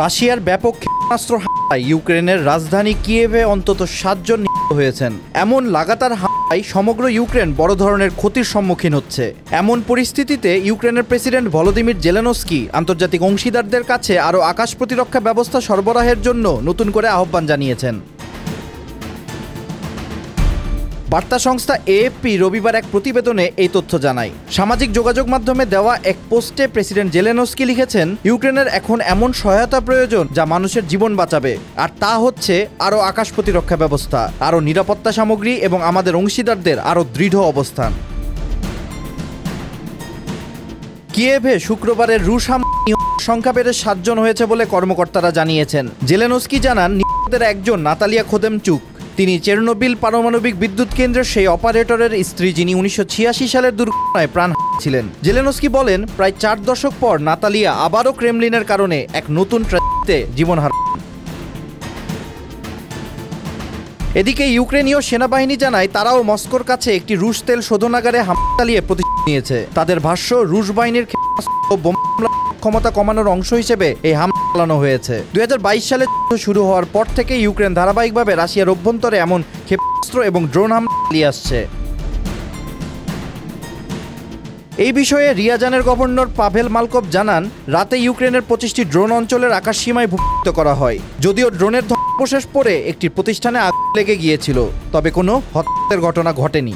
রাশিয়ার ব্যাপক ক্ষেপণাস্ত্র হামলায় ইউক্রেনের রাজধানী কিয়েভে অন্তত 7 জন নিহত হয়েছেন। এমন লাগাতার হামলায় সমগ্র ইউক্রেন বড় ধরনের ক্ষতির সম্মুখীন হচ্ছে। এমন পরিস্থিতিতে ইউক্রেনের প্রেসিডেন্ট ভলোদিমির জেলেনস্কি আন্তর্জাতিক অংশীদারদের কাছে আরও আকাশ প্রতিরক্ষা ব্যবস্থা সরবরাহের জন্য নতুন করে আহ্বান জানিয়েছেন। বার্তা সংস্থা এএফপি রবিবার এক প্রতিবেদনে এই তথ্য জানায়। সামাজিক যোগাযোগ মাধ্যমে দেওয়া এক পোস্টে প্রেসিডেন্ট জেলেনস্কি লিখেছেন, ইউক্রেনের এখন এমন সহায়তা প্রয়োজন যা মানুষের জীবন বাঁচাবে, আর তা হচ্ছে আরও আকাশ প্রতিরক্ষা ব্যবস্থা, আরও নিরাপত্তা সামগ্রী এবং আমাদের অংশীদারদের আরও দৃঢ় অবস্থান। কিয়েভে শুক্রবারের রুশ হামলায় সংখ্যা বেড়ে 7 জন হয়েছে বলে কর্মকর্তারা জানিয়েছেন। জেলেনস্কি জানান, নিহতদের একজন নাতালিয়া খোদেমচুক। তিনি চেরনোবিল পারমাণবিক বিদ্যুৎ কেন্দ্রের সেই অপারেটরের স্ত্রী যিনি 1986 সালের দুর্ঘটনায় প্রাণ হারিয়েছিলেন। জেলেনস্কি বলেন, প্রায় 4 দশক পর নাতালিয়া আবারও ক্রেমলিনের কারণে এক নতুন ট্র্যাজেডিতে জীবন হারান। এদিকে ইউক্রেনীয় সেনাবাহিনী জানায়, তারাও মস্কোর কাছে একটি রুশ তেল শোধনাগারে হামলা চালিয়ে প্রতিশোধ নিয়েছে। তাদের ভাষ্য, রুশ বাহিনীর ক্ষেপণাস্ত্র বোমা ক্ষমতা কমানোর অংশ হিসেবে এই হামলা চালানো হয়েছে। 2022 সালে শুরু হওয়ার পর থেকে ইউক্রেন ধারাবাহিকভাবে রাশিয়ার অভ্যন্তরে এমন ক্ষেপণাস্ত্র এবং ড্রোন হামলা চালিয়ে আসছে। এই বিষয়ে রিয়াজানের গভর্নর পাভেল মালকভ জানান, রাতে ইউক্রেনের 25টি ড্রোন অঞ্চলের আকাশসীমায় ভূপাতিত করা হয়। যদিও ড্রোনের ধ্বংসাবশেষ পড়ে একটি প্রতিষ্ঠানে আগুন লেগে গিয়েছিল, তবে কোনো হত্যার ঘটনা ঘটেনি।